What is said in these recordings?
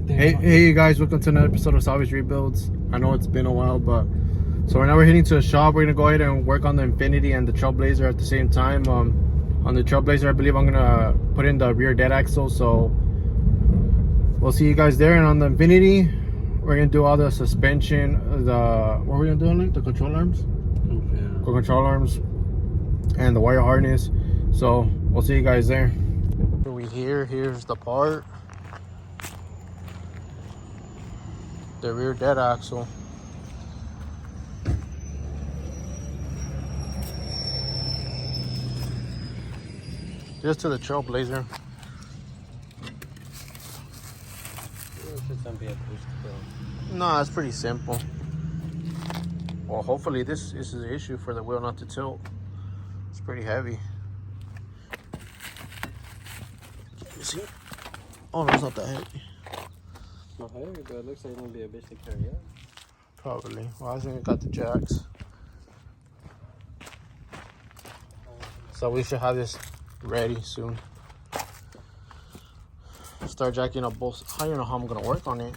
Hey you guys, welcome to another episode of Salvage Rebuilds. I know it's been a while, but so right now we're heading to a shop. We're gonna go ahead and work on the Infinity and the Trailblazer at the same time. On the Trailblazer, I believe I'm gonna put in the rear dead axle, so we'll see you guys there. And on the Infinity, we're gonna do all the suspension, what are we gonna do, like the control arms? Yeah. The control arms and the wire harness. So we'll see you guys there. Here's the part. The rear dead axle. Just to the Trailblazer. No, it's pretty simple. Well, hopefully this is the issue for the wheel not to tilt. It's pretty heavy. You see? Oh no, it's not that heavy. Not heavy, but it looks like it's gonna be a bitch to carry out. Probably. Well, I think it got the jacks. So we should have this ready soon. Start jacking up both. I don't know how I'm gonna work on it.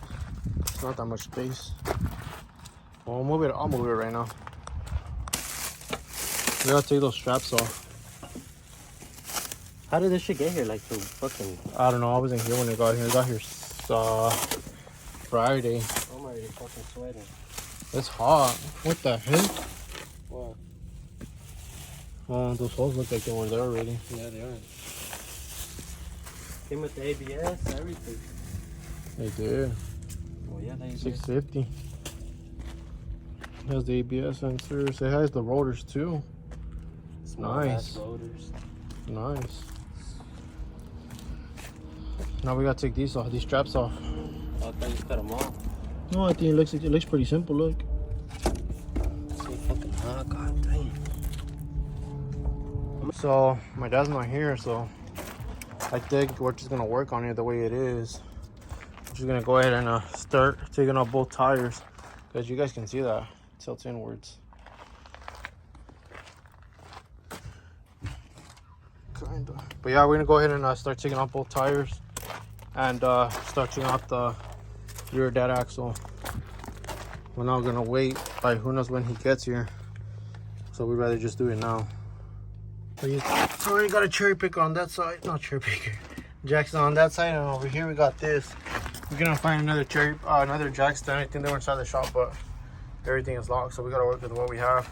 It's not that much space. Well, I'll move it right now. We gotta take those straps off. How did this shit get here? Like through fucking... I don't know. I wasn't here when it got here. It got here Friday. I'm already fucking sweating. It's hot. What the heck? What? Oh, those holes look like they were there already. Yeah, they are. Came with the ABS, everything. They did. Well, yeah, they 650. It has the ABS sensors. It has the rotors too. Small nice. Rotors. Nice. Now we gotta take these off, these straps off. I thought you cut them off. No, I think it looks pretty simple. Look. It's so fucking hot. God damn. So my dad's not here, so I think we're just gonna work on it the way it is. I'm just gonna go ahead and start taking off both tires, because you guys can see that it tilts inwards. Kinda. But yeah, we're gonna go ahead and start taking off both tires and start taking off the rear dead axle. We're not gonna wait, like who knows when he gets here, so we'd rather just do it now. So we got a cherry picker on that side, not cherry picker, Jackson on that side, and over here we got this. We're gonna find another jack stand. I think they were inside the shop, but everything is locked, so we gotta work with what we have.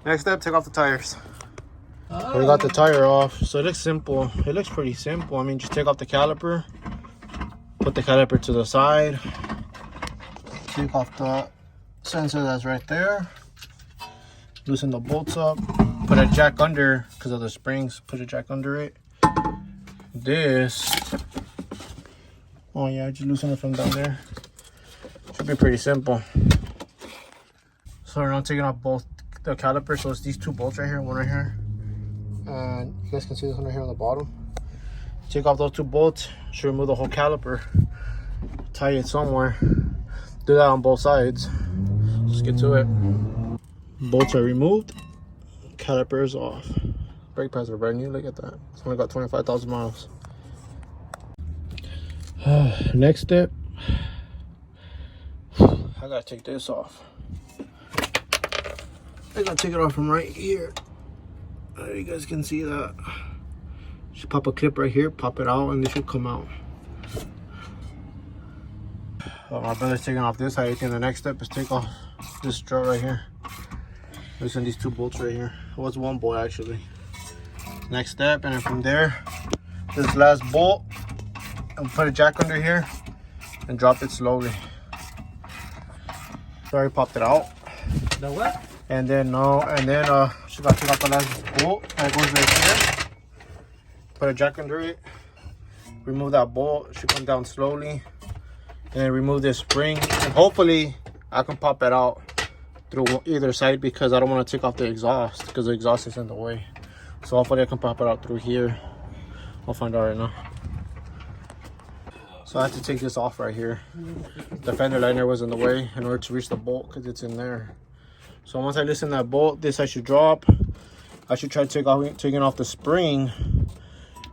Next step, take off the tires. So we got the tire off, so it looks simple. It looks pretty simple. I mean, just take off the caliper, put the caliper to the side, take off the sensor that's right there, loosen the bolts up, put a jack under because of the springs, put a jack under it. This, oh yeah, just loosen it from down there. Should be pretty simple. So we're now taking off both the calipers. So it's these two bolts right here, one right here, and you guys can see this one right here on the bottom. Take off those two bolts, should remove the whole caliper, tie it somewhere. Do that on both sides. Let's get to it. Bolts are removed, calipers off. Brake pads are brand new, look at that. It's only got 25,000 miles. Next step, I gotta take this off. I gotta take it off from right here. You guys can see that. Just pop a clip right here, pop it out, and this should come out. My brother's taking off this side. I think the next step is take off this strut right here. Loosen these two bolts right here. It was one bolt actually. Next step, and then from there, this last bolt, and put a jack under here and drop it slowly. Sorry, popped it out. The what? And then she got to take off the last bolt that goes right here. Put a jack under it. Remove that bolt. It should come down slowly. And then remove this spring, and hopefully I can pop it out through either side, because I don't want to take off the exhaust, because the exhaust is in the way. So hopefully I can pop it out through here. I'll find out right now. So I have to take this off right here. The fender liner was in the way in order to reach the bolt, because it's in there. So once I loosen that bolt, this I should drop. I should try taking off the spring,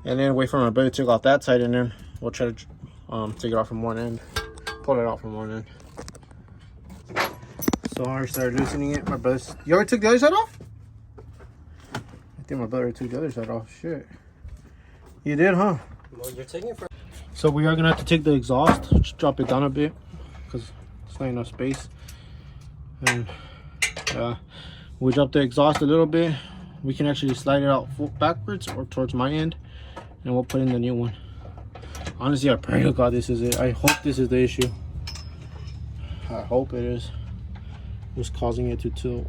and then wait for my brother to take off that side, and then we'll try to take it off from one end. pull it out from one end. So I already started loosening it. My brother's... You already took the other side off? I think my brother took the other side off. Shit. You did, huh? Well, you're taking it for... So we are going to have to take the exhaust. Just drop it down a bit. Because there's not enough space. And we drop the exhaust a little bit. We can actually slide it out backwards or towards my end. And we'll put in the new one. Honestly, I pray to God this is it. I hope this is the issue. I hope it is. What's causing it to tilt.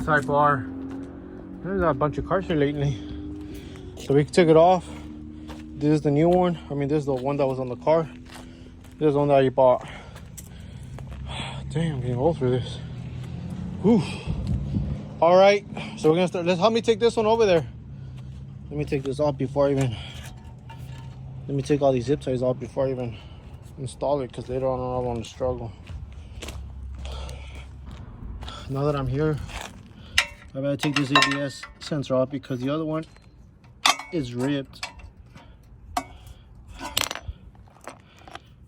Sidebar. There's a bunch of cars here lately. So we took it off. This is the new one. I mean, this is the one that was on the car. This is the one that I bought. Damn, I'm getting old for this. Whew. All right, so we're gonna start. Let's help me take this one over there. Let me take this off before I even. Let me take all these zip ties off before I even install it, because later on I want to struggle. Now that I'm here, I better take this ABS sensor off because the other one is ripped.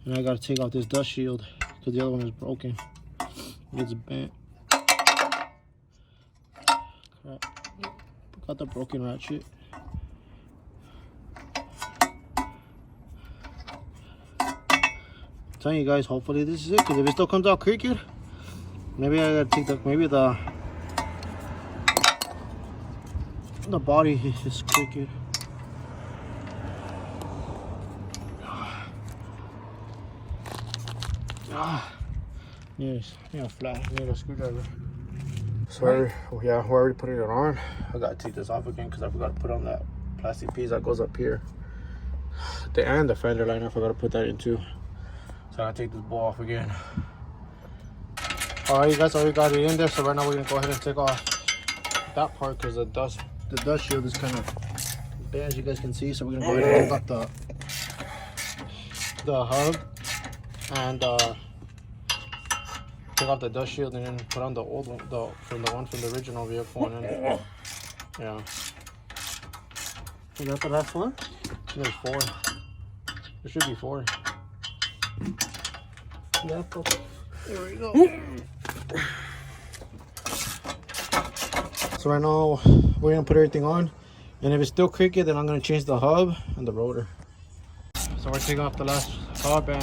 And I gotta take off this dust shield because the other one is broken. It's bent. Crap. Got the broken ratchet. I'm telling you guys, hopefully this is it, because if it still comes out crooked, maybe I gotta take the body is crooked. Yes, yeah, flat. Need a screwdriver. Sorry, yeah, we're already putting it on. I gotta take this off again because I forgot to put on that plastic piece that goes up here. And the fender liner, I forgot to put that in too. So I gotta take this bowl off again. Alright, you guys already got it in there. So right now we're gonna go ahead and take off that part because the dust shield is kind of bad, as you guys can see. So we're gonna go ahead and take off the hub and take off the dust shield and then put on the old one, the one from the original vehicle. And then, yeah. Is that the last one? There's 4. There should be 4. Yeah, there we go. So right now we're gonna put everything on, and if it's still crooked, then I'm gonna change the hub and the rotor. So we're taking off the last hub and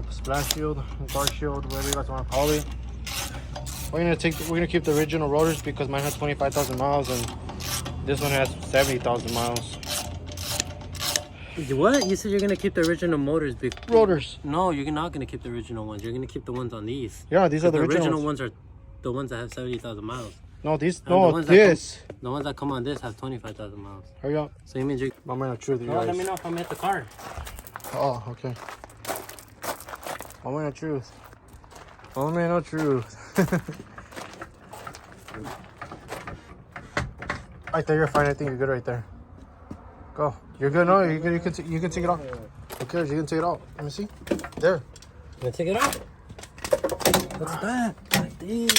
splash shield, guard shield, whatever you guys want to call it. We're gonna keep the original rotors because mine has 25,000 miles and this one has 70,000 miles. What? You said you're gonna keep the original motors? Rotors. No, you're not gonna keep the original ones. You're gonna keep the ones on these. Yeah, these are the original ones. Are the ones that have 70,000 miles. No, these. And no, this. The ones that come on this have 25,000 miles. Hurry up. So you mean you? I'm gonna choose you No, guys. let me know if I'm at the car. Oh, okay. Moment of truth. Moment of truth. Right there, you're fine. I think you're good right there. Go. You're good. No, you can take it off. Who cares? You can take it out. Let me see. There. Can I take it off? What's that? Like this.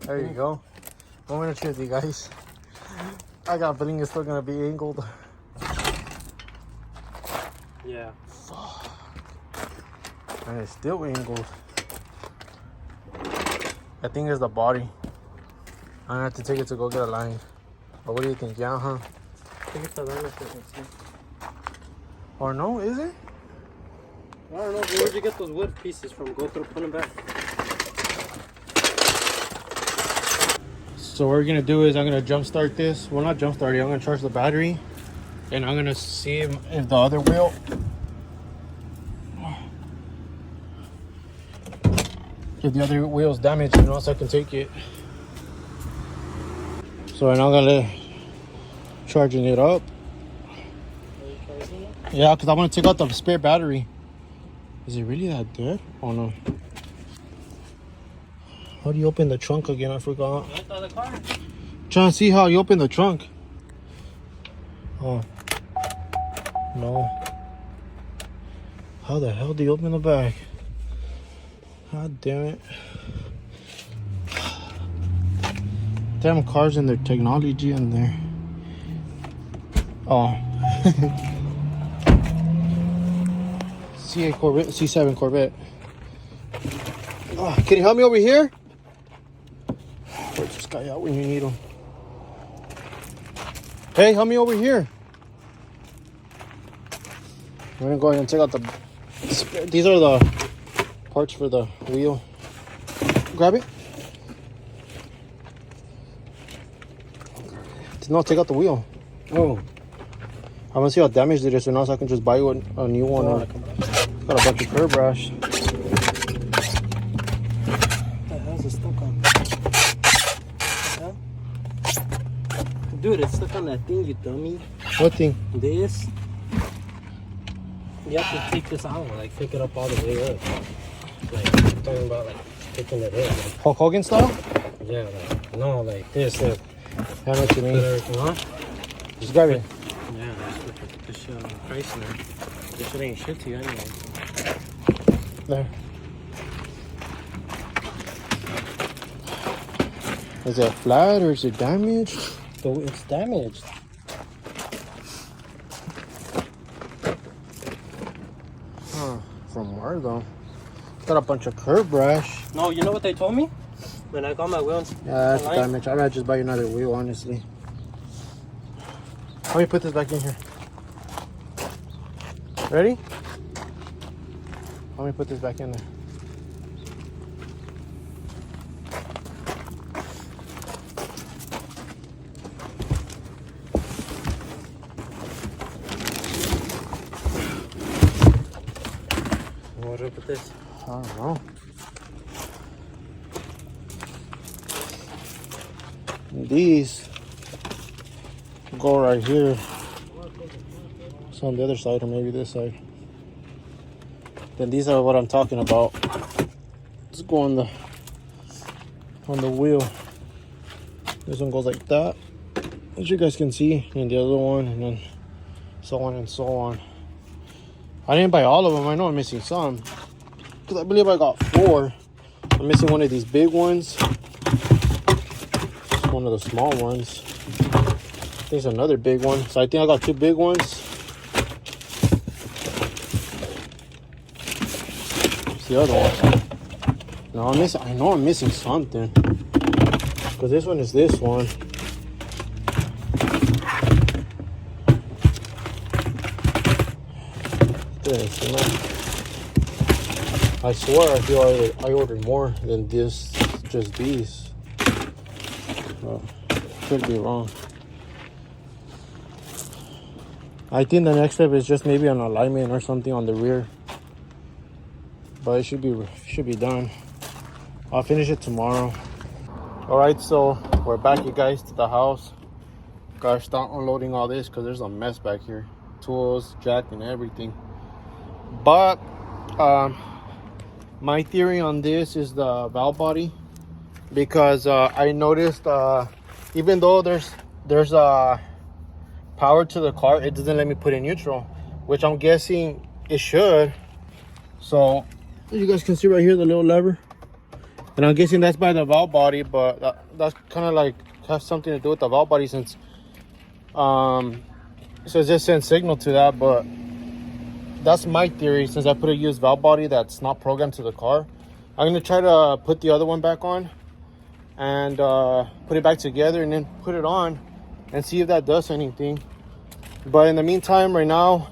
There you go. Moment of truth, you guys. I got a feeling it's still gonna be angled. Yeah. Fuck. And it's still angled. I think it's the body. I'm gonna have to take it to go get a line. But what do you think? Yeah, huh? I think it's the liner fit. Or no, is it? I don't know. Where'd you get those wood pieces from? Go through, put them back. So what we're gonna do is I'm gonna jump start this. Well, not jump start it. I'm gonna charge the battery, and I'm gonna see if the other wheel. If the other wheel's damaged, you know, so I can take it. So right now I'm gonna charging it up. Yeah, because I want to take out the spare battery. Is it really that dead? Oh no. How do you open the trunk again? I forgot. The car. Trying to see how you open the trunk. Oh. No. How the hell do you open the back? God damn it. Damn cars and their technology in there. Oh. C8 Corvette, C7 Corvette. Oh, can you help me over here? Where's this guy out when you need him? Hey, help me over here. I'm gonna go ahead and take out the... These are the parts for the wheel. Grab it. No, take out the wheel. Oh. I want to see how damaged it is, so now so I can just buy you a new one. Or got a bunch of curb rash. What the hell's it stuck on? What the hell? Dude, it's stuck on that thing, you dummy. What thing? This. You have to take this out, like pick it up all the way up. Like, I'm talking about like picking it up. Like, Hulk Hogan style? yeah, like, no, like this. I know what you Put mean. everything on. Just grab it. Yeah, let's put this shit on the price in there. This shit ain't shit to you anyway. There. Is it flat or is it damaged? So it's damaged. Huh. From where though? Got a bunch of curb rash. No, you know what they told me? When I got my wheels. Yeah, that's damaged. I'd rather just buy you another wheel, honestly. Let me put this back in here. Ready? Let me put this back in there. What's up with this? I don't know. These go right here. It's on the other side or maybe this side. Then these are what I'm talking about. Let's go on the wheel. This one goes like that, as you guys can see, and the other one, and then so on and so on. I didn't buy all of them. I know I'm missing some because I believe I got 4. I'm missing one of these big ones. One of the small ones. There's another big one. So I think I got 2 big ones. What's the other one? No, I know I'm missing something. Because this one is this one. This, you know? I swear I feel I ordered more than this, just these. Could be wrong. I think the next step is just maybe an alignment or something on the rear, but it should be done. I'll finish it tomorrow. All right, so we're back, you guys, to the house. Gotta start unloading all this because there's a mess back here, tools, jack, and everything. But my theory on this is the valve body, because I noticed even though there's power to the car, it doesn't let me put in neutral, which I'm guessing it should. So you guys can see right here the little lever, and I'm guessing that's by the valve body, but that's kind of like has something to do with the valve body, since so it just sends signal to that. But that's my theory, since I put a used valve body that's not programmed to the car. I'm gonna try to put the other one back on and put it back together and then put it on and see if that does anything. But in the meantime, right now,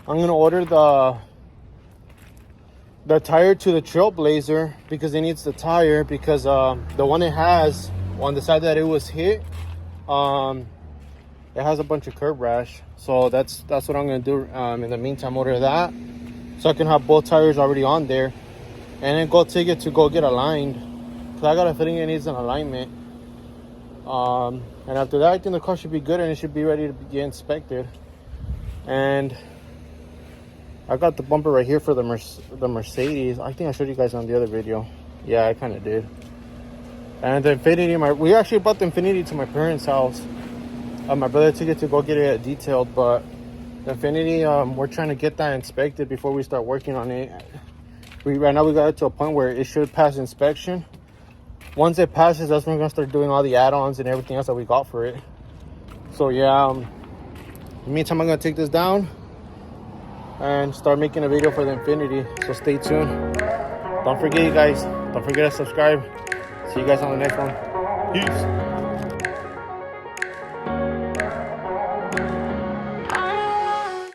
I'm gonna order the tire to the Trailblazer, because it needs the tire, because the one it has on the side that it was hit, it has a bunch of curb rash. So that's what I'm gonna do. In the meantime, order that so I can have both tires already on there, and then go take it to go get aligned, because I got a feeling it needs an alignment. And after that, I think the car should be good and it should be ready to get inspected. And I got the bumper right here for the Mercedes. I think I showed you guys on the other video. Yeah, I kind of did. And the Infiniti, we actually brought the Infiniti to my parents' house. My brother took it to go get it detailed, but the Infiniti, we're trying to get that inspected before we start working on it. Right now we got it to a point where it should pass inspection. Once it passes, that's when we're gonna start doing all the add-ons and everything else that we got for it. So yeah, the meantime, I'm gonna take this down and start making a video for the Infinity. So stay tuned. Don't forget, you guys. Don't forget to subscribe. See you guys on the next one. Peace.